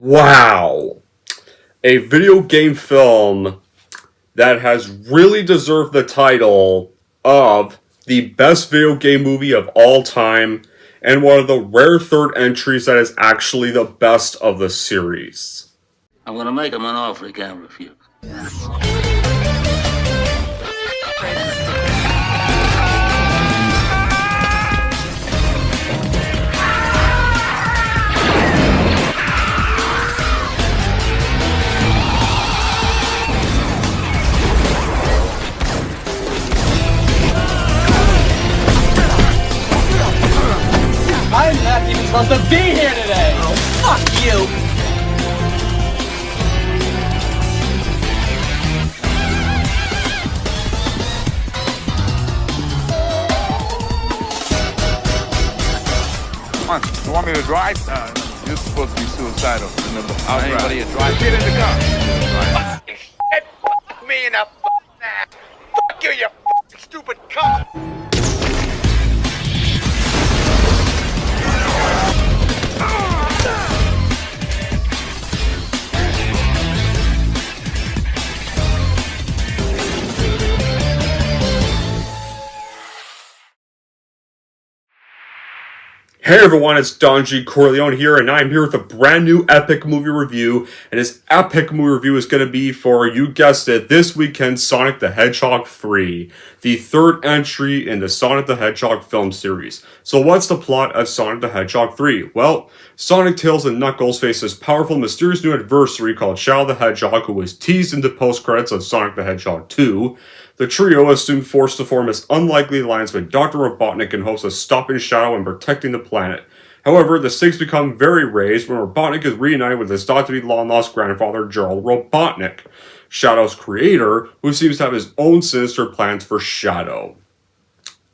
Wow. A video game film that has really deserved the title of the best video game movie of all time and one of the rare third entries that is actually the best of the series. I'm gonna make him an offer he can't refuse. I'm not even supposed to be here today! Oh, fuck you! Come on, you want me to drive? You're supposed to be suicidal. Remember, I'll anybody drive. Get in the car. Fucking shit! Fuck me in the fucking ass! Fuck you, you fucking stupid cunt! Hey everyone, it's Don G. Corleone here, and I'm here with a brand new epic movie review, and this epic movie review is going to be for, you guessed it, this weekend's Sonic the Hedgehog 3, the third entry in the Sonic the Hedgehog film series. So what's the plot of Sonic the Hedgehog 3? Well, Sonic, Tails, and Knuckles face this powerful, mysterious new adversary called Shadow the Hedgehog, who was teased into post-credits of Sonic the Hedgehog 2. The trio is soon forced to form this unlikely alliance with Dr. Robotnik in hopes of stopping Shadow and protecting the planet. However, the stakes become very raised when Robotnik is reunited with his thought-to-be long-lost grandfather, Gerald Robotnik, Shadow's creator, who seems to have his own sinister plans for Shadow.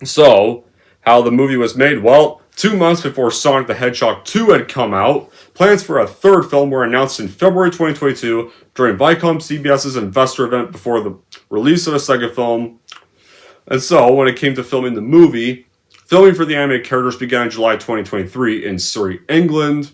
So, how the movie was made? Well, 2 months before Sonic the Hedgehog 2 had come out, plans for a third film were announced in February 2022 during Viacom CBS's investor event before the release of the second film. And so, when it came to filming the movie, filming for the animated characters began in July 2023 in Surrey, England.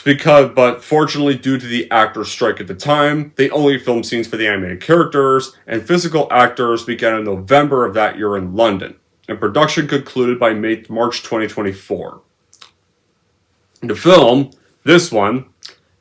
But fortunately, due to the actors' strike at the time, they only filmed scenes for the animated characters, and physical actors began in November of that year in London, and production concluded by March 2024. The film, this one,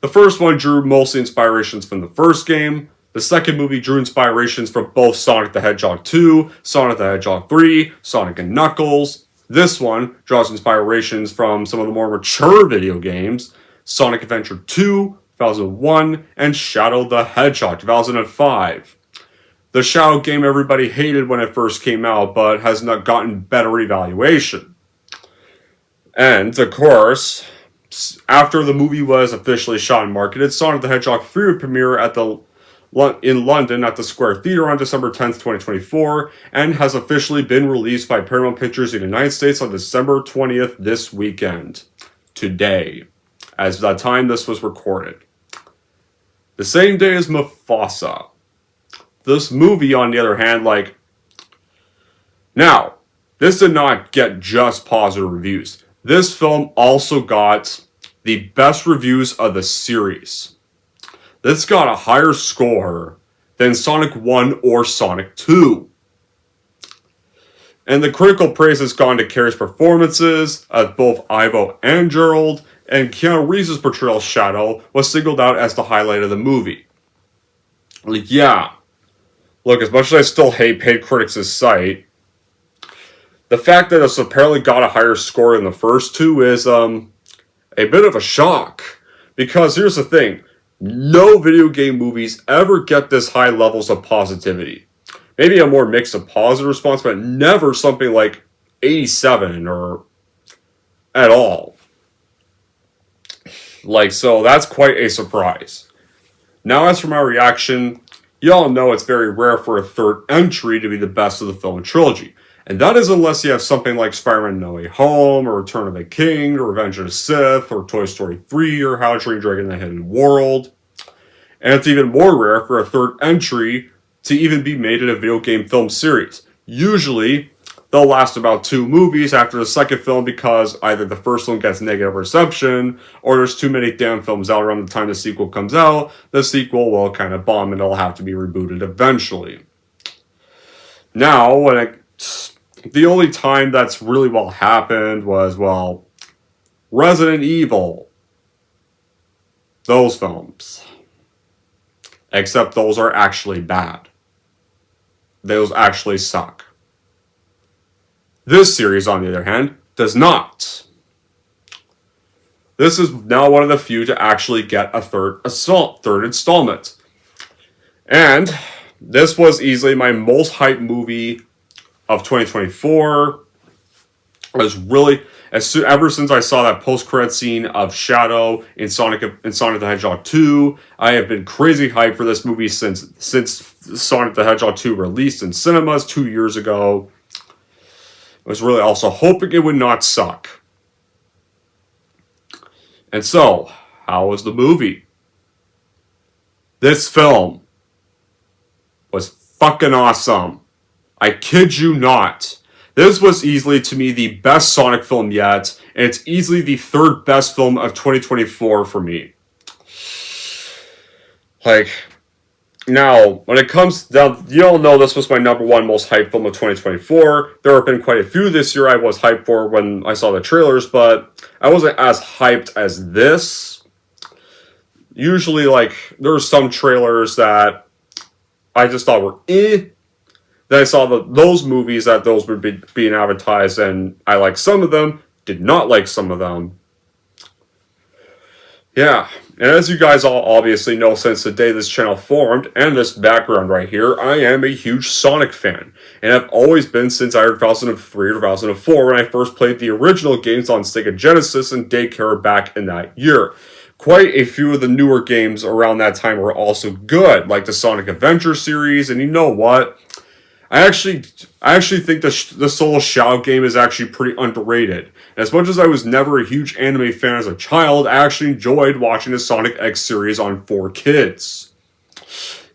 the first one drew mostly inspirations from the first game. The second movie drew inspirations from both Sonic the Hedgehog 2, Sonic the Hedgehog 3, Sonic and Knuckles. This one draws inspirations from some of the more mature video games, Sonic Adventure 2, 2001, and Shadow the Hedgehog, 2005. The Shadow game everybody hated when it first came out, but has not gotten better evaluation. And, of course, after the movie was officially shot and marketed, Sonic the Hedgehog 3 would premiere in London at the Square Theatre on December 10th, 2024, and has officially been released by Paramount Pictures in the United States on December 20th this weekend. Today, as the time this was recorded. The same day as Mufasa. This movie, on the other hand, Now, this did not get just positive reviews. This film also got the best reviews of the series. This got a higher score than Sonic 1 or Sonic 2. And the critical praise has gone to Carrie's performances of both Ivo and Gerald, and Keanu Reeves' portrayal of Shadow was singled out as the highlight of the movie. Yeah. Look, as much as I still hate paid critics' site, the fact that it's apparently got a higher score than the first two is, a bit of a shock. Because here's the thing. No video game movies ever get this high levels of positivity. Maybe a more mix of positive response, but never something like 87 or at all. So that's quite a surprise. Now, as for my reaction, y'all know it's very rare for a third entry to be the best of the film trilogy. And that is unless you have something like Spider-Man No Way Home, or Return of the King, or Revenge of the Sith, or Toy Story 3, or How to Train Your Dragon in the Hidden World. And it's even more rare for a third entry to even be made in a video game film series. Usually, they'll last about 2 movies after the second film because either the first one gets negative reception or there's too many damn films out around the time the sequel comes out. The sequel will kind of bomb and it'll have to be rebooted eventually. Now, the only time that's really well happened was, well, Resident Evil. Those films. Except those are actually bad. Those actually suck. This series, on the other hand, does not. This is now one of the few to actually get a third installment. And this was easily my most hyped movie of 2024. I was really, ever since I saw that post-credit scene of Shadow in Sonic the Hedgehog 2, I have been crazy hyped for this movie since Sonic the Hedgehog 2 released in cinemas 2 years ago. I was really also hoping it would not suck. And so, how was the movie? This film was fucking awesome. I kid you not. This was easily, to me, the best Sonic film yet, and it's easily the third best film of 2024 for me. Now, when it comes down, you all know this was my number one most hyped film of 2024. There have been quite a few this year I was hyped for when I saw the trailers, but I wasn't as hyped as this. Usually, there were some trailers that I just thought were eh. Then I saw those movies that those were being advertised, and I liked some of them, did not like some of them. Yeah, and as you guys all obviously know since the day this channel formed, and this background right here, I am a huge Sonic fan. And I've always been since either 2003 or 2004 when I first played the original games on Sega Genesis and daycare back in that year. Quite a few of the newer games around that time were also good, like the Sonic Adventure series, and you know what? I actually think the Solo Shadow game is actually pretty underrated. And as much as I was never a huge anime fan as a child, I actually enjoyed watching the Sonic X series on 4Kids.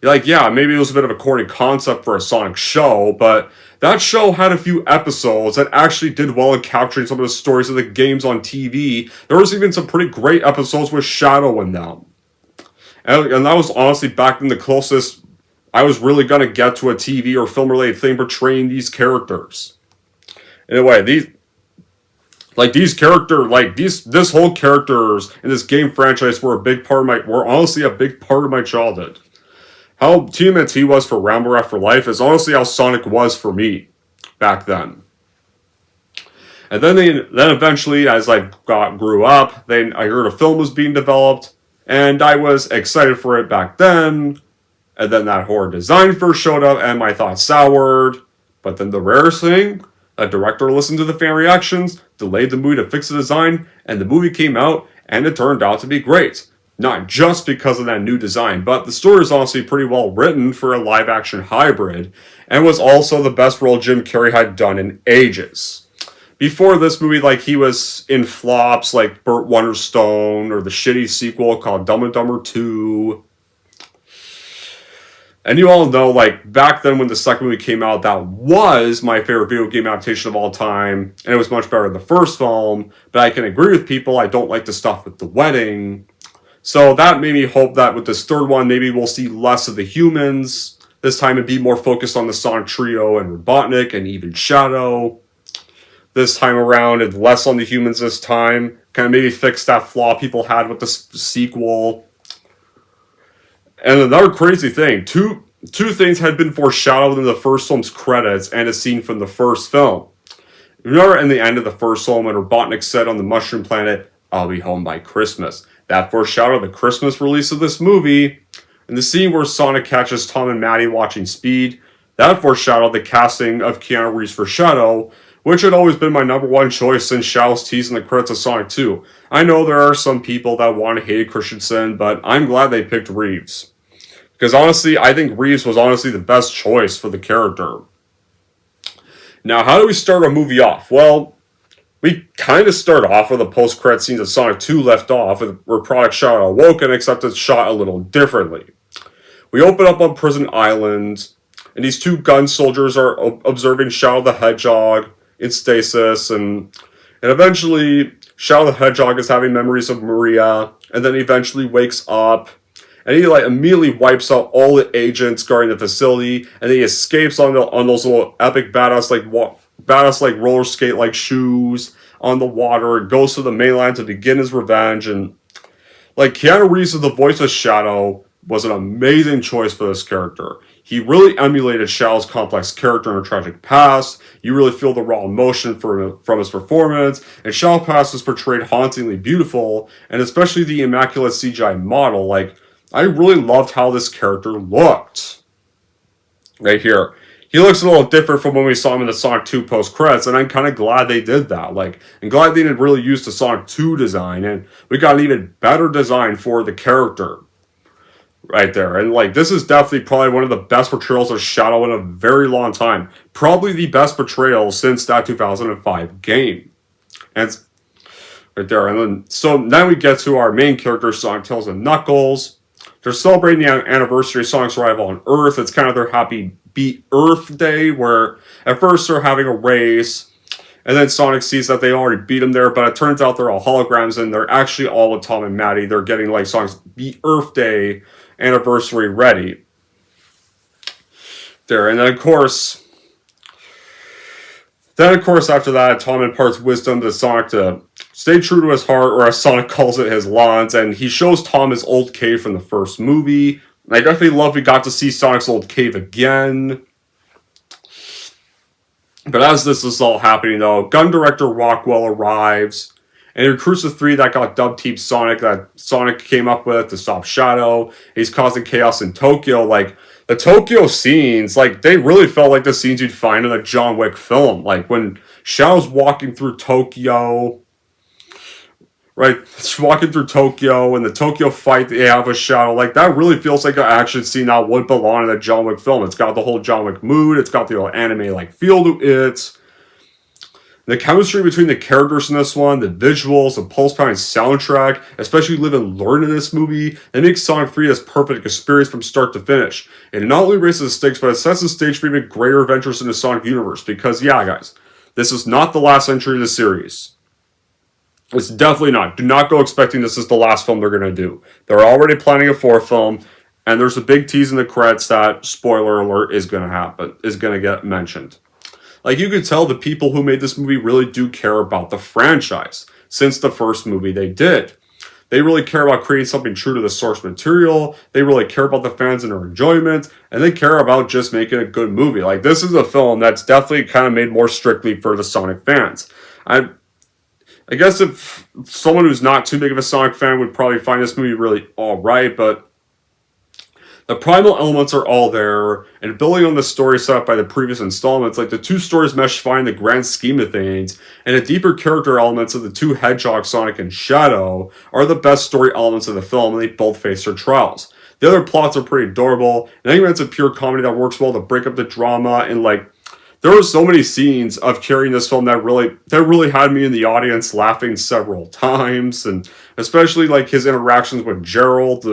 Yeah, maybe it was a bit of a corny concept for a Sonic show, but that show had a few episodes that actually did well in capturing some of the stories of the games on TV. There was even some pretty great episodes with Shadow in them. And that was honestly back then the closest I was really going to get to a TV or film-related thing portraying these characters. Anyway, this whole characters in this game franchise were honestly a big part of my childhood. How TMNT was for Rambo After Life is honestly how Sonic was for me back then. And then eventually, as I grew up, I heard a film was being developed, and I was excited for it back then. And then that horror design first showed up, and my thoughts soured. But then the rarest thing, a director listened to the fan reactions, delayed the movie to fix the design, and the movie came out, and it turned out to be great. Not just because of that new design, but the story is honestly pretty well written for a live-action hybrid, and was also the best role Jim Carrey had done in ages. Before this movie, he was in flops like Burt Wonderstone, or the shitty sequel called Dumb and Dumber 2. And you all know, back then when the second movie came out, that was my favorite video game adaptation of all time, and it was much better than the first film, but I can agree with people, I don't like the stuff with the wedding. So that made me hope that with this third one, maybe we'll see less of the humans. This time it'd be more focused on the Sonic Trio and Robotnik and even Shadow. This time around, and less on the humans this time. Kind of maybe fix that flaw people had with the sequel. And another crazy thing, two things had been foreshadowed in the first film's credits and a scene from the first film. Remember in the end of the first film when Robotnik said on the Mushroom Planet, "I'll be home by Christmas." That foreshadowed the Christmas release of this movie. And the scene where Sonic catches Tom and Maddie watching Speed, that foreshadowed the casting of Keanu Reeves for Shadow, which had always been my number one choice since Shadow's tease in the credits of Sonic 2. I know there are some people that want to hate Christensen, but I'm glad they picked Reeves. Because honestly, I think Reeves was honestly the best choice for the character. Now, how do we start our movie off? Well, we kind of start off with the post-credit scenes of Sonic 2 left off, where Product Shadow awoken, except it's shot a little differently. We open up on Prison Island, and these two gun soldiers are observing Shadow the Hedgehog in stasis, and eventually Shadow the Hedgehog is having memories of Maria, and then he eventually wakes up, and he like immediately wipes out all the agents guarding the facility, and then he escapes on those little epic badass like roller skate like shoes on the water, and goes to the mainland to begin his revenge. And like Keanu Reeves as the voice of Shadow was an amazing choice for this character. He really emulated Shadow's complex character and tragic past. You really feel the raw emotion from his performance, and Shadow Past is portrayed hauntingly beautiful, and especially the immaculate CGI model. Like, I really loved how this character looked. Right here. He looks a little different from when we saw him in the Sonic 2 post-credits, and I'm kind of glad they did that. Like, I'm glad they didn't really use the Sonic 2 design, and we got an even better design for the character. Right there. And like, this is definitely probably one of the best portrayals of Shadow in a very long time. Probably the best portrayal since that 2005 game. And it's right there. And then, so now we get to our main character, Sonic, Tails, and Knuckles. They're celebrating the anniversary of Sonic's arrival on Earth. It's kind of their happy Beat Earth Day, where at first they're having a race, and then Sonic sees that they already beat him there, but it turns out they're all holograms, and they're actually all with Tom and Maddie. They're getting like Sonic's Beat Earth Day anniversary ready. There, and then of course after that, Tom imparts wisdom to Sonic to stay true to his heart, or as Sonic calls it, his lawns, and he shows Tom his old cave from the first movie. And I definitely love we got to see Sonic's old cave again. But as this is all happening though, gun director Rockwell arrives, and he recruits the three that got dubbed Team Sonic that Sonic came up with to stop Shadow. He's causing chaos in Tokyo. Like, the Tokyo scenes, like, they really felt like the scenes you'd find in a John Wick film. Like, when Shadow's walking through Tokyo, right? It's walking through Tokyo, and the Tokyo fight they have with Shadow, like, that really feels like an action scene that would belong in a John Wick film. It's got the whole John Wick mood. It's got the old anime-like feel to it. The chemistry between the characters in this one, the visuals, the pulse-pounding soundtrack, especially Live and Learn in this movie, it makes Sonic 3 this perfect experience from start to finish. It not only raises the stakes, but it sets the stage for even greater adventures in the Sonic universe. Because, yeah, guys, this is not the last entry of the series. It's definitely not. Do not go expecting this is the last film they're going to do. They're already planning a fourth film, and there's a big tease in the credits that, spoiler alert, is going to get mentioned. Like, you could tell the people who made this movie really do care about the franchise. Since the first movie they did. They really care about creating something true to the source material. They really care about the fans and their enjoyment. And they care about just making a good movie. Like, this is a film that's definitely kind of made more strictly for the Sonic fans. I guess if someone who's not too big of a Sonic fan would probably find this movie really alright, but the primal elements are all there, and building on the story set up by the previous installments, like the two stories mesh fine in the grand scheme of things, and the deeper character elements of the two Hedgehog, Sonic, and Shadow are the best story elements of the film, and they both face their trials. The other plots are pretty adorable, and I think it's a pure comedy that works well to break up the drama, and like, there were so many scenes of carrying this film that really had me in the audience laughing several times, and especially like his interactions with Gerald.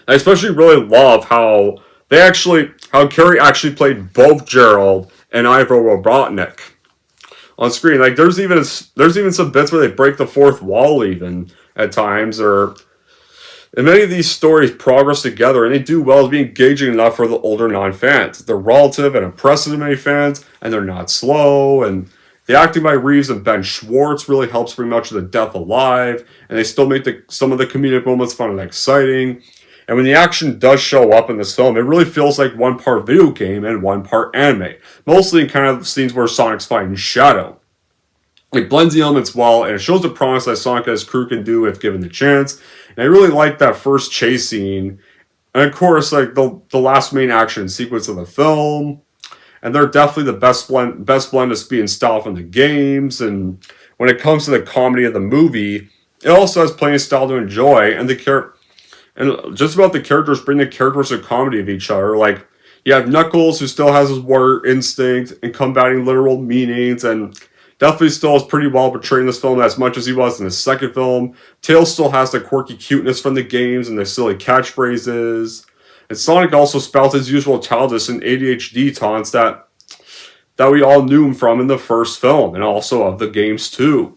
I especially really love how Carrie actually played both Gerald and Ivo Robotnik on screen. Like, there's even some bits where they break the fourth wall even at times, and many of these stories progress together, and they do well as being engaging enough for the older non-fans. They're relative and impressive to many fans, and they're not slow, and the acting by Reeves and Ben Schwartz really helps bring much of the depth alive, and they still make some of the comedic moments fun and exciting. And when the action does show up in this film, it really feels like one part video game and one part anime. Mostly in kind of scenes where Sonic's fighting Shadow. It blends the elements well, and it shows the promise that Sonic and his crew can do if given the chance. And I really like that first chase scene. And of course, like the last main action sequence of the film. And they're definitely the best blend of speed and style from the games. And when it comes to the comedy of the movie, it also has plenty of style to enjoy. And just about the characters bring the characteristic comedy of each other. Like, you have Knuckles, who still has his warrior instinct and combating literal meanings, and definitely still is pretty well portrayed in this film as much as he was in the second film. Tails still has the quirky cuteness from the games and the silly catchphrases. And Sonic also spouts his usual childish and ADHD taunts that we all knew him from in the first film, and also of the games too.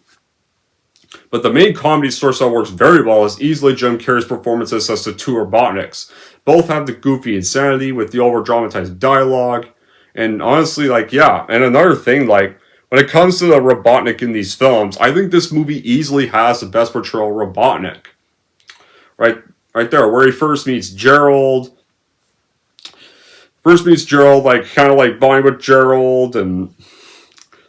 But the main comedy source that works very well is easily Jim Carrey's performances as the two Robotniks. Both have the goofy insanity with the over-dramatized dialogue, and honestly, like, yeah. And another thing, like, when it comes to the Robotnik in these films, I think this movie easily has the best portrayal of Robotnik. Right there, where he first meets Gerald, like, kind of like bonding with Gerald, and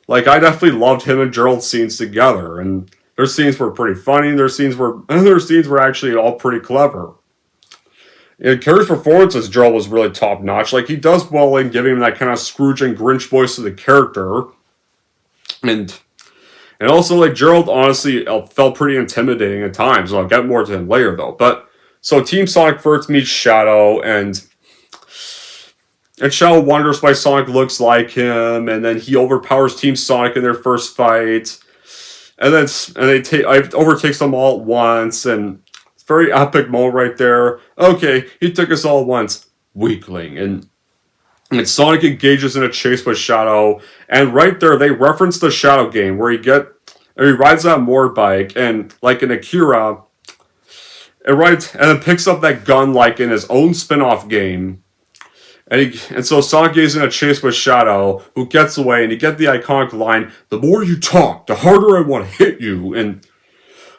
like, I definitely loved him and Gerald's scenes together, and their scenes were pretty funny, their scenes were actually all pretty clever. And Carrey's performance as Gerald was really top notch. Like, he does well in giving him that kind of Scrooge and Grinch voice to the character, and also, like, Gerald honestly felt pretty intimidating at times, and I'll get more to him later though. But so Team Sonic first meets Shadow, and Shadow wonders why Sonic looks like him, and then he overpowers Team Sonic in their first fight, and then overtakes them all at once, and it's a very epic moment right there. Okay, he took us all at once, weakling, and Sonic engages in a chase with Shadow, and right there they reference the Shadow game where he rides that motorbike, and like in Akira, and then picks up that gun like in his own spin-off game. And so Sonic is in a chase with Shadow, who gets away, and you get the iconic line, "The more you talk, the harder I want to hit you." And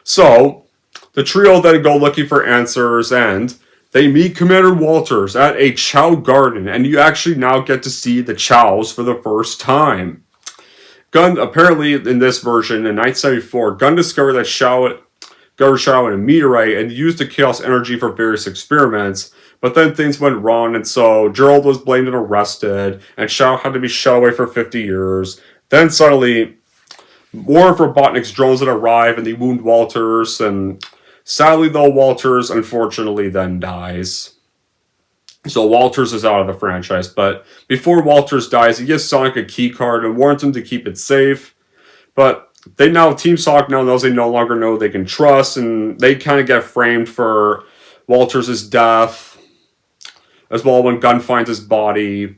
so the trio then go looking for answers, and they meet Commander Walters at a Chow garden, and you actually now get to see the Chows for the first time. Gunn, apparently in this version, in 1974, Gunn discovered that Shadow in a meteorite and used the Chaos energy for various experiments. But then things went wrong, and so Gerald was blamed and arrested, and Shadow had to be shut away for 50 years. Then suddenly, more of Robotnik's drones that arrive, and they wound Walters, and sadly though, Walters unfortunately then dies. So Walters is out of the franchise, but before Walters dies, he gives Sonic a key card and warns him to keep it safe. But Team Sonic now knows they no longer know they can trust, and they kind of get framed for Walters' death, as well when Gunn finds his body.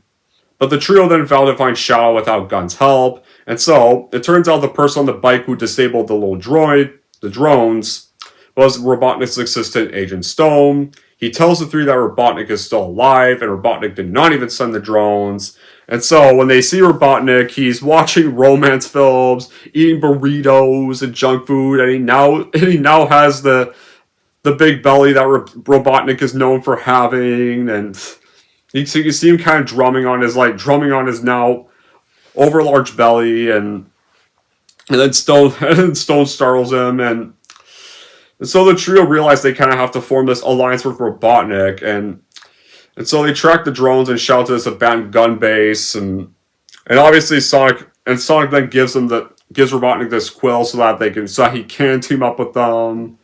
But the trio then vow to find Shadow without Gunn's help, and so it turns out the person on the bike who disabled the little the drones, was Robotnik's assistant, Agent Stone. He tells the three that Robotnik is still alive, and Robotnik did not even send the drones. And so when they see Robotnik, he's watching romance films, eating burritos and junk food, and he now has the big belly that Robotnik is known for having, and you see him kind of drumming on his now overlarge belly, and then Stone startles him, and so the trio realize they kind of have to form this alliance with Robotnik, and so they track the drones and shout to this abandoned gun base, and obviously Sonic then gives Robotnik this quill so that he can team up with them.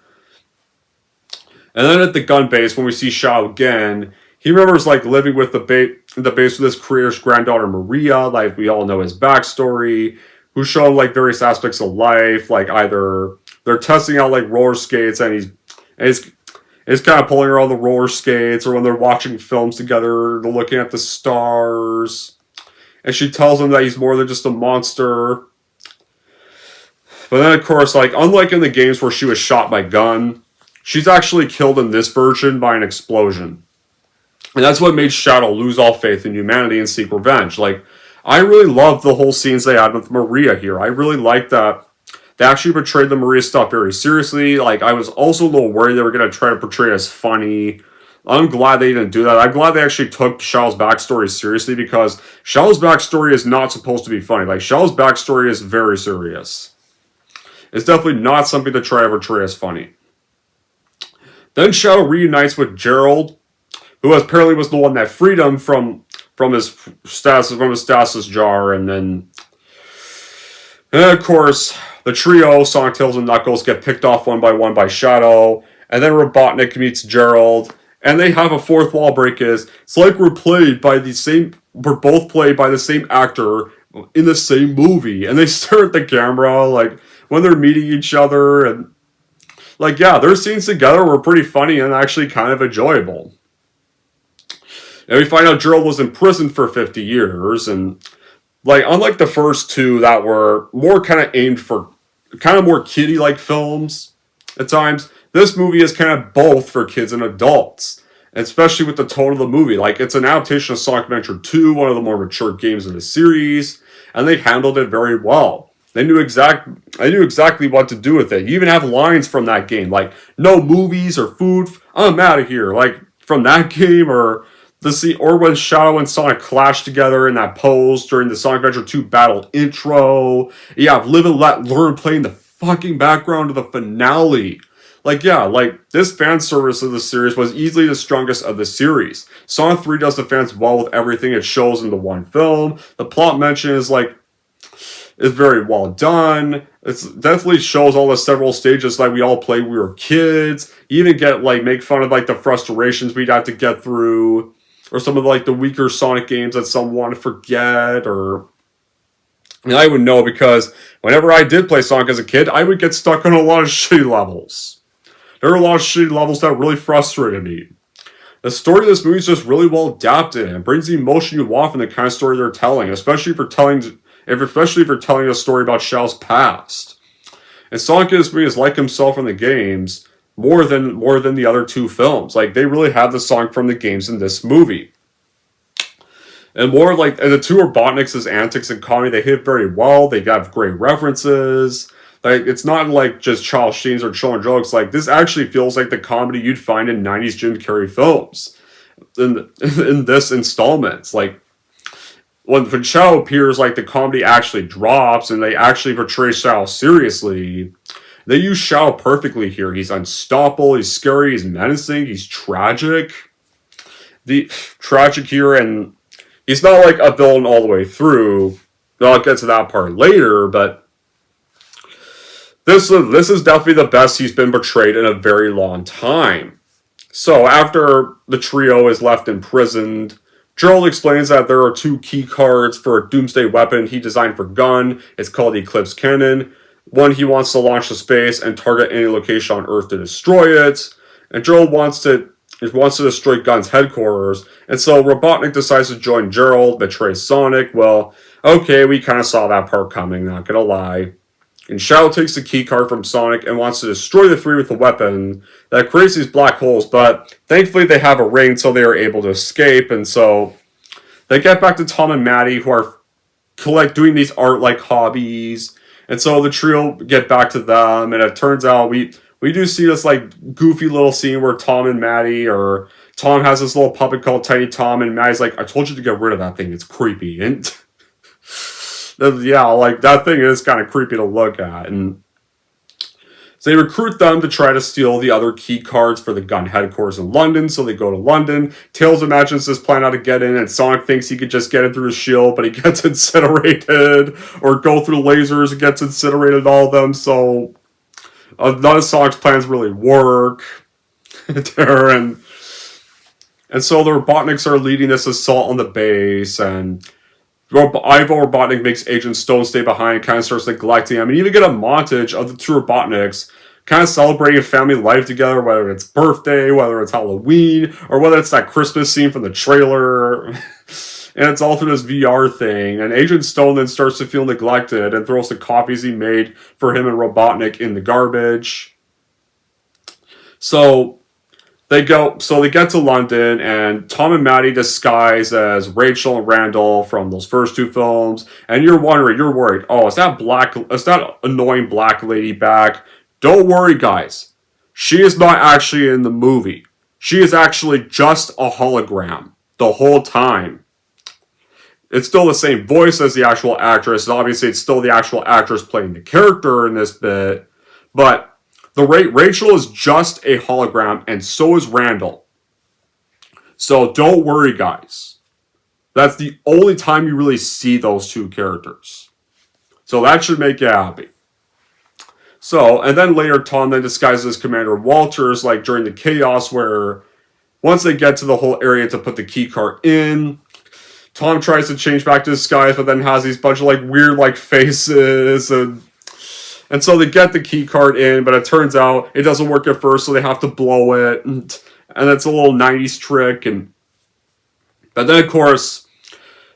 And then at the gun base, when we see Shadow again, he remembers like living with the base with his creator's granddaughter Maria, like we all know his backstory, who show him like various aspects of life, like either they're testing out like roller skates, and he's kind of pulling her on the roller skates, or when they're watching films together, they're looking at the stars, and she tells him that he's more than just a monster. But then of course, like unlike in the games where she was shot by gun, she's actually killed in this version by an explosion. And that's what made Shadow lose all faith in humanity and seek revenge. Like, I really loved the whole scenes they had with Maria here. I really liked that they actually portrayed the Maria stuff very seriously. Like, I was also a little worried they were going to try to portray it as funny. I'm glad they didn't do that. I'm glad they actually took Shadow's backstory seriously, because Shadow's backstory is not supposed to be funny. Like, Shadow's backstory is very serious. It's definitely not something to try to portray as funny. Then Shadow reunites with Gerald, who apparently was the one that freed him from his stasis jar, and then of course the trio, Sonic, Tails, and Knuckles, get picked off one by Shadow, and then Robotnik meets Gerald, and they have a fourth wall break. It's like we're both played by the same actor in the same movie, and they stare at the camera like when they're meeting each other, and like, yeah, their scenes together were pretty funny and actually kind of enjoyable. And we find out Gerald was in prison for 50 years, and like unlike the first two that were more kind of aimed for kind of more kiddie-like films at times, this movie is kind of both for kids and adults. Especially with the tone of the movie. Like, it's an adaptation of Sonic Adventure 2, one of the more mature games in the series, and they handled it very well. They knew exactly what to do with it. You even have lines from that game, like, no movies or food, I'm out of here. Like, from that game, or when Shadow and Sonic clash together in that pose during the Sonic Adventure 2 battle intro. You have Live and Let Learn playing the fucking background of the finale. Like, yeah, like, this fan service of the series was easily the strongest of the series. Sonic 3 does the fans well with everything it shows in the one film. The plot mention is very well done. It definitely shows all the several stages like we all played when we were kids. You even get, make fun of, the frustrations we'd have to get through. Or some of, the weaker Sonic games that some want to forget, or... I would know because whenever I did play Sonic as a kid, I would get stuck on a lot of shitty levels. There are a lot of shitty levels that really frustrated me. The story of this movie is just really well adapted and brings the emotion you want from the kind of story they're telling, especially if you're telling a story about Shao's past. And Sonic in this movie is like himself in the games more than the other two films. Like, they really have the Sonic from the games in this movie. And and the two Robotnik's antics and comedy, they hit very well. They have great references. Like, it's not just Charles Sheen's or children jokes. Like, this actually feels like the comedy you'd find in 90s Jim Carrey films. In this installment. Like, when Shao appears, the comedy actually drops and they actually portray Shao seriously. They use Shao perfectly here. He's unstoppable, he's scary, he's menacing, he's tragic. Tragic here, and he's not a villain all the way through. I'll get to that part later, but this is definitely the best he's been portrayed in a very long time. So, after the trio is left imprisoned, Gerald explains that there are two key cards for a doomsday weapon he designed for Gunn. It's called the Eclipse Cannon. One he wants to launch to space and target any location on Earth to destroy it. And Gerald wants to destroy Gunn's headquarters. And so Robotnik decides to join Gerald, betray Sonic. Well, okay, we kind of saw that part coming, not gonna lie. And Shadow takes the key card from Sonic and wants to destroy the three with a weapon that creates these black holes, but thankfully they have a ring so they are able to escape, and so they get back to Tom and Maddie, who are doing these art-like hobbies, and so the trio get back to them, and it turns out we do see this goofy little scene where Tom and Maddie, or Tom has this little puppet called Tiny Tom, and Maddie's like, I told you to get rid of that thing, it's creepy, and... yeah, that thing is kind of creepy to look at. And so they recruit them to try to steal the other key cards for the Gun headquarters in London, so they go to London. Tails imagines this plan how to get in, and Sonic thinks he could just get in through his shield, but he gets incinerated, or go through lasers and gets incinerated, all of them, so none of Sonic's plans really work. And so the Robotniks are leading this assault on the base, and Ivo Robotnik makes Agent Stone stay behind, kind of starts neglecting him, and even get a montage of the two Robotniks kind of celebrating family life together, whether it's birthday, whether it's Halloween, or whether it's that Christmas scene from the trailer. And it's all through this VR thing, and Agent Stone then starts to feel neglected and throws the copies he made for him and Robotnik in the garbage. So they get to London, and Tom and Maddie disguise as Rachel and Randall from those first two films, and you're worried, oh, is that annoying black lady back? Don't worry, guys. She is not actually in the movie. She is actually just a hologram the whole time. It's still the same voice as the actual actress, and obviously it's still the actual actress playing the character in this bit, but Rachel is just a hologram, and so is Randall. So don't worry, guys. That's the only time you really see those two characters. So that should make you happy. So, and then later Tom then disguises as Commander Walters, during the chaos where once they get to the whole area to put the key card in, Tom tries to change back to disguise, but then has these bunch of weird faces, and so they get the key card in, but it turns out it doesn't work at first, so they have to blow it. And it's a little 90s trick. And But then, of course,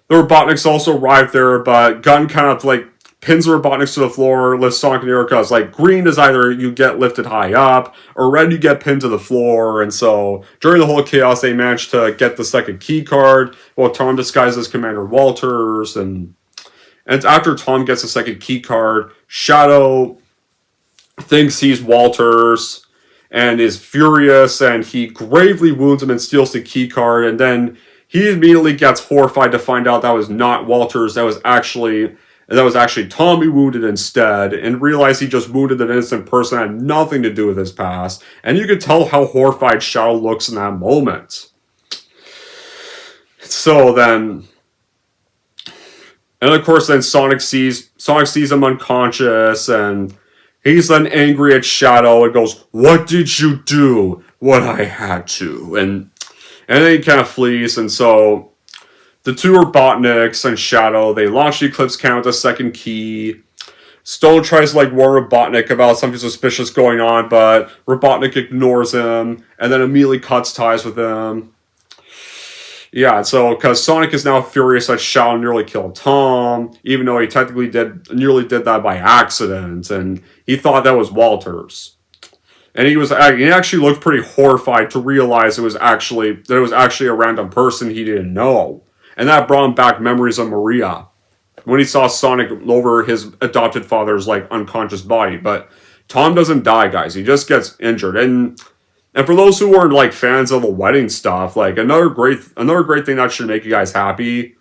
the Robotniks also arrive there, but Gunn kind of like pins the Robotniks to the floor, lifts Sonic and Knuckles. Like, green is either you get lifted high up, or red you get pinned to the floor. And so, during the whole chaos, they manage to get the second key card, while Tom disguises as Commander Walters. And it's after Tom gets the second key card, Shadow thinks he's Walters and is furious, and he gravely wounds him and steals the key card. And then he immediately gets horrified to find out that was not Walters, that was actually Tom he wounded instead, and realized he just wounded an innocent person that had nothing to do with his past. And you can tell how horrified Shadow looks in that moment. So then, and of course then Sonic sees him unconscious, and he's then angry at Shadow and goes, "What did you do?" "What I had to." And then he kind of flees, and so the two Robotniks and Shadow, they launch the Eclipse Cannon with the second key. Stone tries to warn Robotnik about something suspicious going on, but Robotnik ignores him, and then immediately cuts ties with him. Yeah, so, because Sonic is now furious that Shadow nearly killed Tom, even though he technically nearly did that by accident, and he thought that was Walters. And he actually looked pretty horrified to realize it was actually a random person he didn't know. And that brought him back memories of Maria, when he saw Sonic over his adopted father's unconscious body. But Tom doesn't die, guys. He just gets injured. And for those who weren't fans of the wedding stuff, another great thing that should make you guys happy,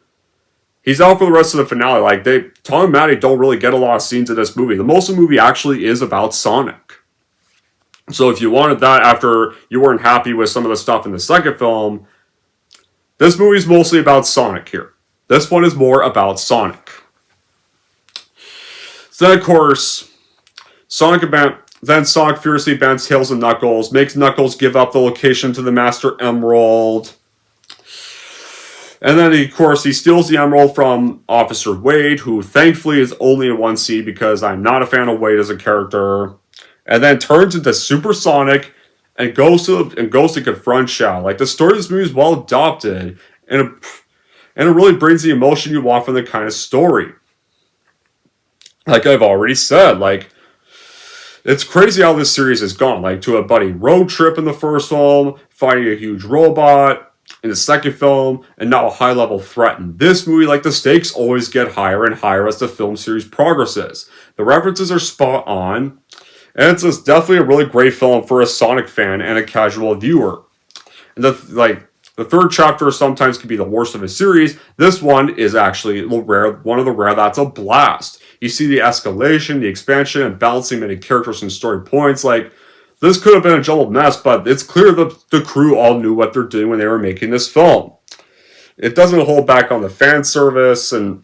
he's out for the rest of the finale. Tom and Maddie don't really get a lot of scenes in this movie. The most of the movie actually is about Sonic. So if you wanted that after you weren't happy with some of the stuff in the second film, this movie's mostly about Sonic here. This one is more about Sonic. So then, of course, Sonic furiously bans Tails and Knuckles, makes Knuckles give up the location to the Master Emerald. And then, of course, he steals the Emerald from Officer Wade, who thankfully is only in one scene because I'm not a fan of Wade as a character. And then turns into Super Sonic and goes to confront Shadow. The story of this movie is well adopted, and it really brings the emotion you want from the kind of story. Like I've already said, it's crazy how this series has gone. To a buddy road trip in the first film, fighting a huge robot in the second film, and now a high-level threat in this movie. The stakes always get higher and higher as the film series progresses. The references are spot on, and it's definitely a really great film for a Sonic fan and a casual viewer. And the third chapter sometimes can be the worst of a series. This one is actually one of the rare that's a blast. You see the escalation, the expansion, and balancing many characters and story points. This could have been a jumbled mess, but it's clear that the crew all knew what they're doing when they were making this film. It doesn't hold back on the fan service, but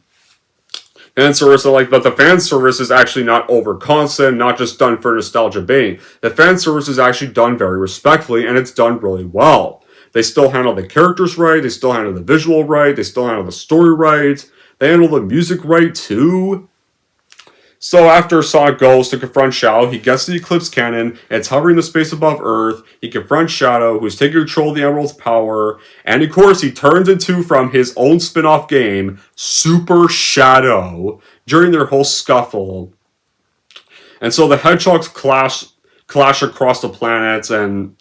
the fan service is actually not over constant, not just done for nostalgia baiting. The fan service is actually done very respectfully, and it's done really well. They still handle the characters right, they still handle the visual right, they still handle the story right, they handle the music right too. So after Sonic goes to confront Shadow, he gets the Eclipse Cannon, and it's hovering the space above Earth. He confronts Shadow, who's taking control of the Emerald's power, and of course he turns into, from his own spin-off game, Super Shadow, during their whole scuffle. And so the Hedgehogs clash across the planets, and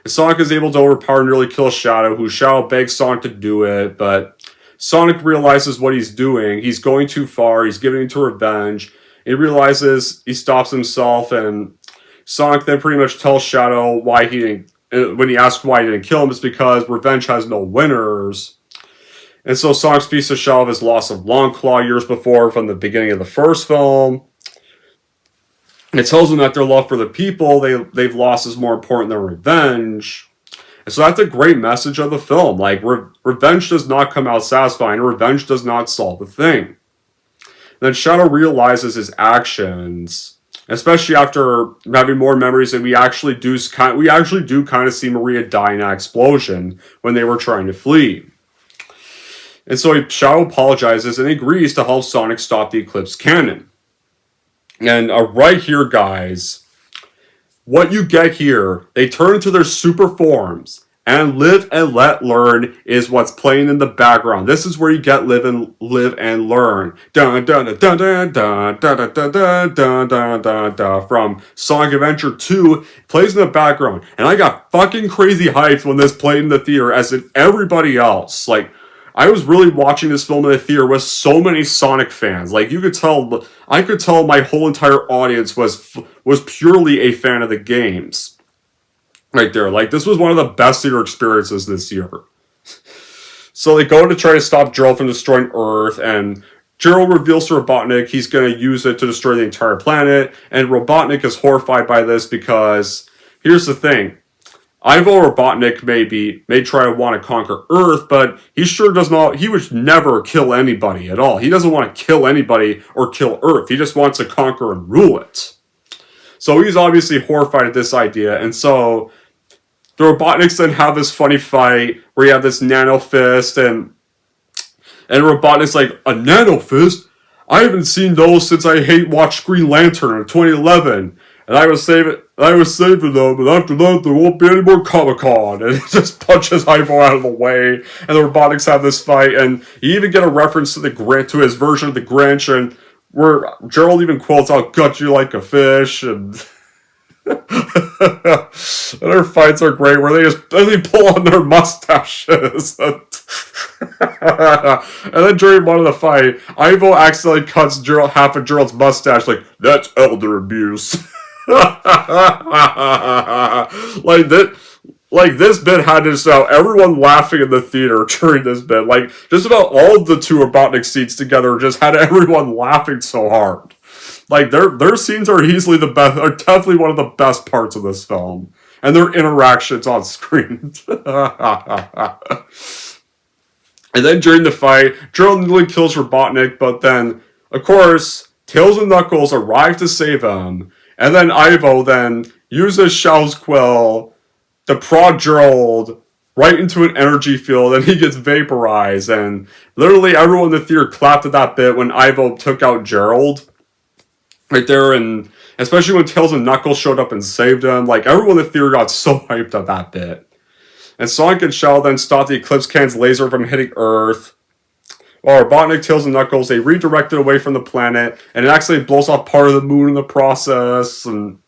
Sonic is able to overpower and nearly kill Shadow, who Shadow begs Sonic to do it, but Sonic realizes what he's doing. He's going too far, he's giving into revenge. He realizes, he stops himself, and Sonic then pretty much tells Shadow why he didn't, when he asks why he didn't kill him, it's because revenge has no winners. And so Sonic speaks to Shadow of his loss of Longclaw years before from the beginning of the first film. It tells him that their love for the people they've lost is more important than revenge. And so that's a great message of the film. Revenge does not come out satisfying, revenge does not solve the thing. Then Shadow realizes his actions, especially after having more memories, that we actually do kind of see Maria die in that explosion when they were trying to flee. And so Shadow apologizes and agrees to help Sonic stop the Eclipse Cannon. And right here, guys, what you get here, they turn into their super forms, And Live and Let Learn is what's playing in the background. This is where you get Live and Learn. Dun dun dun dun dun dun dun dun dun dun dun dun dun from Sonic Adventure 2 plays in the background. And I got fucking crazy hyped when this played in the theater, as did everybody else. Like, I was really watching this film in the theater with so many Sonic fans. Like, you could tell, I could tell my whole entire audience was purely a fan of the games. Right there. Like, this was one of the best theater experiences this year. So they go to try to stop Gerald from destroying Earth, and Gerald reveals to Robotnik he's going to use it to destroy the entire planet, and Robotnik is horrified by this because, here's the thing, Ivo Robotnik may try to want to conquer Earth, but he sure does not, he would never kill anybody at all. He doesn't want to kill anybody or kill Earth. He just wants to conquer and rule it. So he's obviously horrified at this idea, and so the Robotniks then have this funny fight where you have this nano fist, and Robotnik's like, a nano fist? I haven't seen those since I watched Green Lantern in 2011, and I was saving them, but after that there won't be any more Comic-Con, and he just punches Ivo out of the way, and the Robotniks have this fight, and you even get a reference to his version of the Grinch, and where Gerald even quotes, "I'll gut you like a fish," and and their fights are great, where they pull on their mustaches. And then during one of the fight, Ivo accidentally cuts half of Gerald's mustache. Like, that's elder abuse. Like this bit had just everyone laughing in the theater during this bit. Like, just about all of the two Robotnik scenes together just had everyone laughing so hard. Like, their scenes are easily the best, are definitely one of the best parts of this film. And their interactions on screen. And then during the fight, Gerald nearly kills Robotnik, but then, of course, Tails and Knuckles arrive to save him. And then Ivo then uses Shell's Quill to prod Gerald right into an energy field, and he gets vaporized. And literally everyone in the theater clapped at that bit when Ivo took out Gerald. Right there, and especially when Tails and Knuckles showed up and saved him. Like, everyone in the theater got so hyped at that bit. And Sonic and Shell then stop the Eclipse Can's laser from hitting Earth. While Robotnik, Tails, and Knuckles, they redirect it away from the planet, and it actually blows off part of the moon in the process. And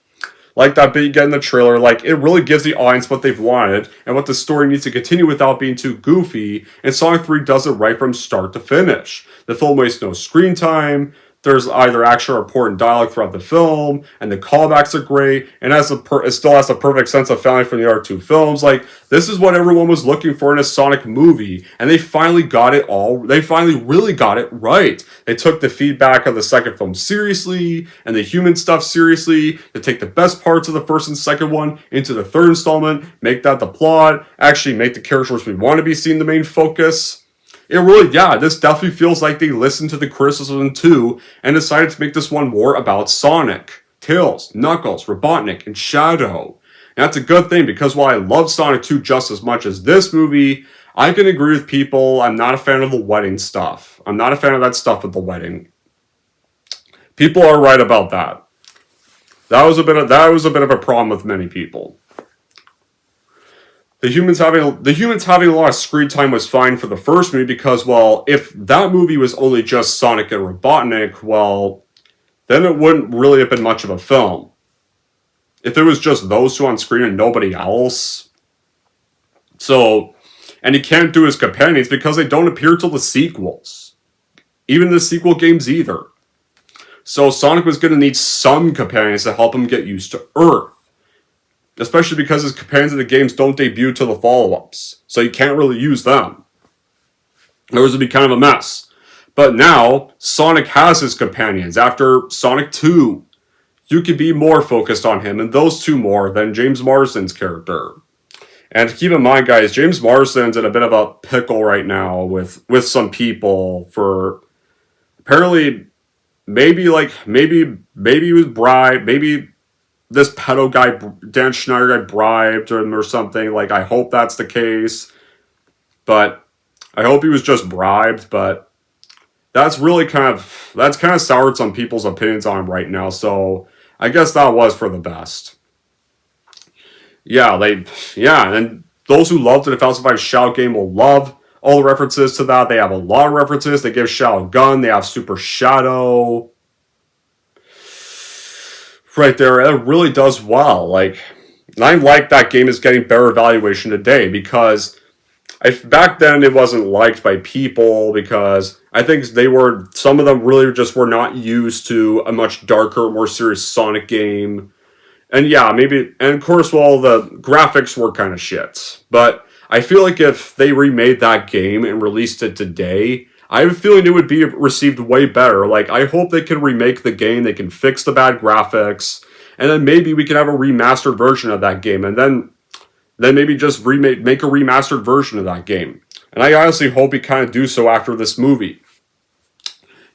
like that bit you get in the trailer, like, it really gives the audience what they've wanted and what the story needs to continue without being too goofy, and Sonic 3 does it right from start to finish. The film wastes no screen time, there's either action or important dialogue throughout the film, and the callbacks are great, and it still has a perfect sense of family from the other two films. Like, this is what everyone was looking for in a Sonic movie, and they finally got it all, they finally really got it right. They took the feedback of the second film seriously, and the human stuff seriously, to take the best parts of the first and second one into the third installment, make that the plot, actually make the characters we want to be seen the main focus. It really, this definitely feels like they listened to the criticism too, and decided to make this one more about Sonic, Tails, Knuckles, Robotnik, and Shadow. And that's a good thing, because while I love Sonic 2 just as much as this movie, I can agree with people, I'm not a fan of the wedding stuff. I'm not a fan of that stuff at the wedding. People are right about that. That was a bit of a problem with many people. The humans having a lot of screen time was fine for the first movie because, well, if that movie was only just Sonic and Robotnik, well, then it wouldn't really have been much of a film. If it was just those two on screen and nobody else. So, and he can't do his companions because they don't appear till the sequels. Even the sequel games either. So Sonic was going to need some companions to help him get used to Earth. Especially because his companions in the games don't debut till the follow-ups. So you can't really use them. Otherwise it would be kind of a mess. But now, Sonic has his companions. After Sonic 2, you could be more focused on him, and those two more, than James Marsden's character. And keep in mind, guys, James Marsden's in a bit of a pickle right now with some people for... Apparently, maybe he was bribed, maybe... this pedo guy, Dan Schneider guy, bribed him or something. Like, I hope that's the case. But I hope he was just bribed. But that's really kind of soured some people's opinions on him right now. So I guess that was for the best. And those who loved the 2005 Shao game will love all the references to that. They have a lot of references. They give Shao a gun. They have Super Shadow. Right there, it really does well. Like, and I like that game is getting better evaluation today because back then it wasn't liked by people because I think some of them really just were not used to a much darker, more serious Sonic game. And yeah, maybe, and of course, well, the graphics were kind of shit. But I feel like if they remade that game and released it today, I have a feeling it would be received way better. Like, I hope they can remake the game, they can fix the bad graphics, and then maybe we can have a remastered version of that game, and then maybe just make a remastered version of that game. And I honestly hope we kind of do so after this movie.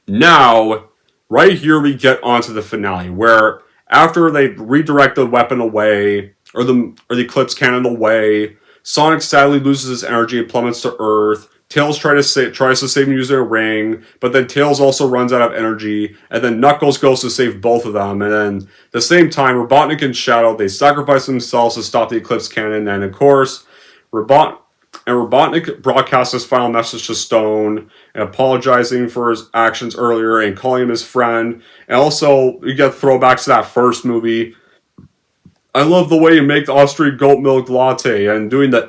Now, right here we get onto the finale, where after they redirect the weapon away, or the Eclipse cannon away, Sonic sadly loses his energy and plummets to Earth. Tails tries to save him using a ring, but then Tails also runs out of energy, and then Knuckles goes to save both of them, and then at the same time, Robotnik and Shadow, they sacrifice themselves to stop the Eclipse cannon, and of course, Robotnik broadcasts his final message to Stone, and apologizing for his actions earlier, and calling him his friend, and also, you get throwbacks to that first movie. I love the way you make the off-street goat milk latte, and doing the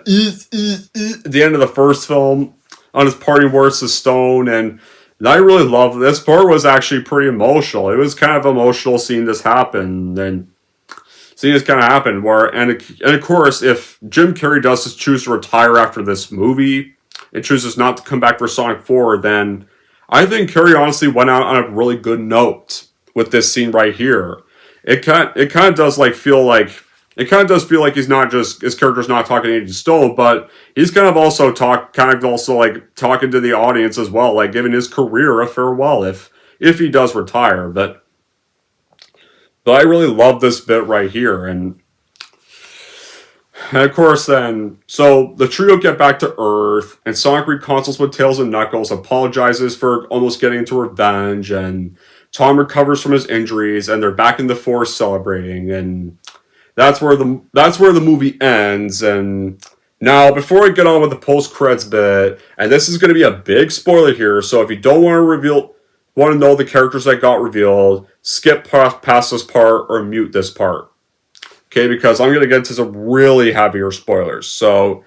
at the end of the first film, on his parting words to Stone, and I really love this part. Was actually pretty emotional. It was kind of emotional seeing this happen, and seeing this kind of happen. And of course, if Jim Carrey does choose to retire after this movie, and chooses not to come back for Sonic 4, then I think Carrey honestly went out on a really good note with this scene right here. It kind of does feel like he's not just, his character's not talking to Agent Stone, but he's kind of also talking to the audience as well, like giving his career a farewell if he does retire. But I really love this bit right here, and of course then, so the trio get back to Earth, and Sonic reconsults with Tails and Knuckles, apologizes for almost getting into revenge, and Tom recovers from his injuries, and they're back in the forest celebrating, and that's where the movie ends. And now, before I get on with the post-credits bit, and this is going to be a big spoiler here, so if you don't want to know the characters that got revealed, skip past this part or mute this part. Okay, because I'm going to get into some really heavier spoilers. So,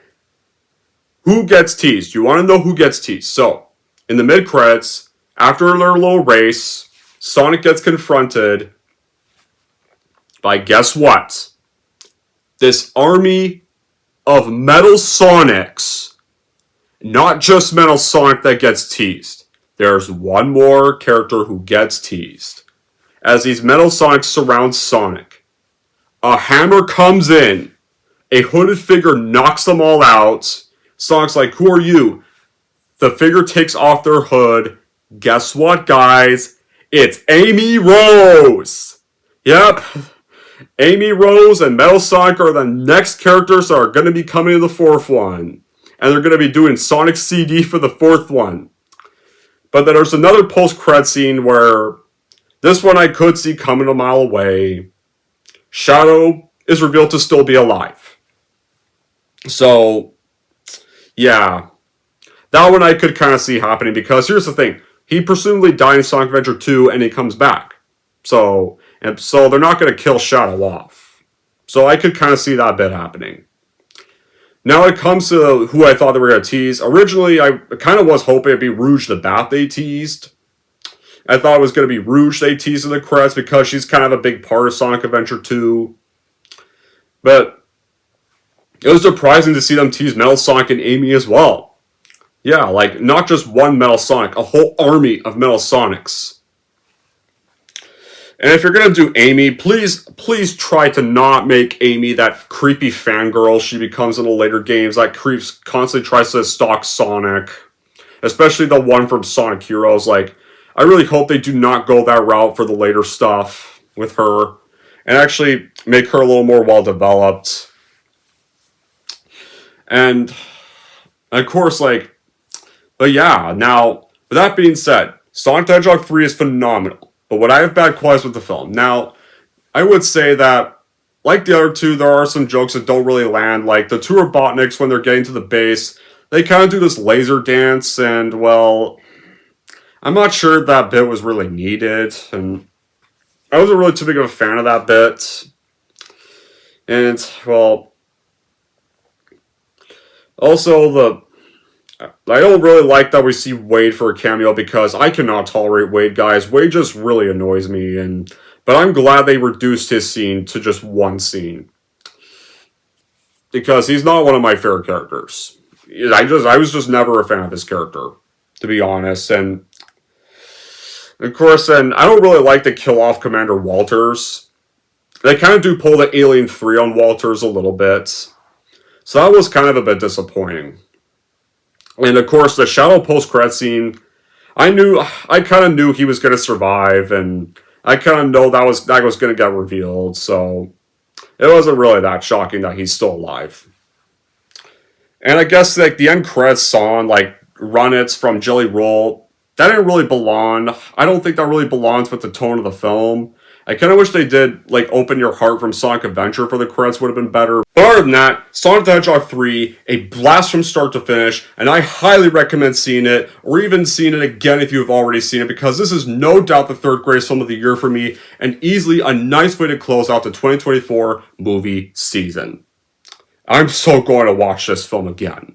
who gets teased? You want to know who gets teased. So, in the mid-credits, after their little race, Sonic gets confronted by, guess what? This army of Metal Sonics. Not just Metal Sonic that gets teased. There's one more character who gets teased. As these Metal Sonics surround Sonic, a hammer comes in. A hooded figure knocks them all out. Sonic's like, who are you? The figure takes off their hood. Guess what, guys? It's Amy Rose! Yep. Amy Rose and Metal Sonic are the next characters that are going to be coming to the fourth one. And they're going to be doing Sonic CD for the fourth one. But then there's another post-credit scene where this one I could see coming a mile away. Shadow is revealed to still be alive. So, yeah. That one I could kind of see happening because here's the thing. He presumably died in Sonic Adventure 2 and he comes back. So they're not going to kill Shadow off. So I could kind of see that bit happening. Now it comes to who I thought they were going to tease. Originally, I kind of was hoping it'd be Rouge the Bat they teased. I thought it was going to be Rouge they teased in the credits because she's kind of a big part of Sonic Adventure 2. But it was surprising to see them tease Metal Sonic and Amy as well. Yeah, like, not just one Metal Sonic, a whole army of Metal Sonics. And if you're going to do Amy, please try to not make Amy that creepy fangirl she becomes in the later games that constantly tries to stalk Sonic. Especially the one from Sonic Heroes. Like, I really hope they do not go that route for the later stuff with her. And actually make her a little more well-developed. And, of course, like, but yeah, now, with that being said, Sonic the Hedgehog 3 is phenomenal. But would I have bad qualities with the film? Now, I would say that like the other two, there are some jokes that don't really land. Like the two Robotniks, when they're getting to the base, they kind of do this laser dance, and well, I'm not sure that bit was really needed, and I wasn't really too big of a fan of that bit. And, well, also I don't really like that we see Wade for a cameo because I cannot tolerate Wade, guys. Wade just really annoys me, but I'm glad they reduced his scene to just one scene. Because he's not one of my favorite characters. I was just never a fan of his character, to be honest. And of course, and I don't really like to kill off Commander Walters. They kind of do pull the Alien 3 on Walters a little bit. So that was kind of a bit disappointing. And of course, the Shadow post-credit scene, I kind of knew he was going to survive, and I kind of know that was going to get revealed, so it wasn't really that shocking that he's still alive. And I guess like the end credits song, like Run It's from Jelly Roll, that didn't really belong. I don't think that really belongs with the tone of the film. I kind of wish they did, like, Open Your Heart from Sonic Adventure for the credits would have been better. But other than that, Sonic the Hedgehog 3, a blast from start to finish, and I highly recommend seeing it, or even seeing it again if you've already seen it, because this is no doubt the third greatest film of the year for me, and easily a nice way to close out the 2024 movie season. I'm so going to watch this film again.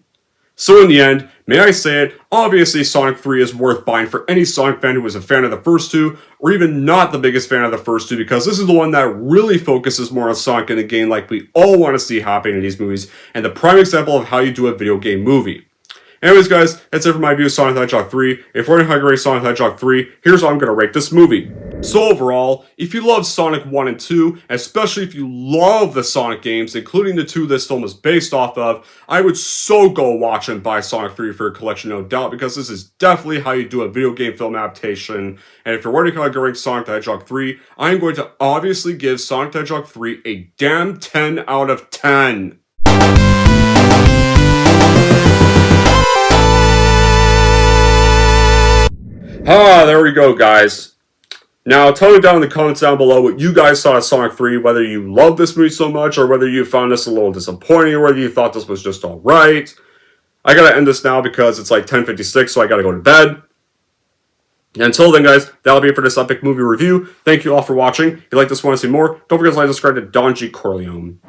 So in the end, may I say it, obviously Sonic 3 is worth buying for any Sonic fan who was a fan of the first two, or even not the biggest fan of the first two, because this is the one that really focuses more on Sonic in the game like we all want to see happen in these movies, and the prime example of how you do a video game movie. Anyways, guys, that's it for my view of Sonic the Hedgehog 3. If we're going to rate Sonic the Hedgehog 3, here's how I'm going to rate this movie. So overall, if you love Sonic 1 and 2, especially if you love the Sonic games, including the two this film is based off of, I would so go watch and buy Sonic 3 for your collection, no doubt, because this is definitely how you do a video game film adaptation. And if you're wondering how I rank Sonic the Hedgehog 3, I'm going to obviously give Sonic the Hedgehog 3 a damn 10 out of 10. There we go, guys. Now, tell me down in the comments down below what you guys saw of Sonic 3, whether you love this movie so much, or whether you found this a little disappointing, or whether you thought this was just alright. I gotta end this now because it's like 10:56, so I gotta go to bed. And until then, guys, that'll be it for this epic movie review. Thank you all for watching. If you like this one and see more, don't forget to like and subscribe to Don G. Corleone.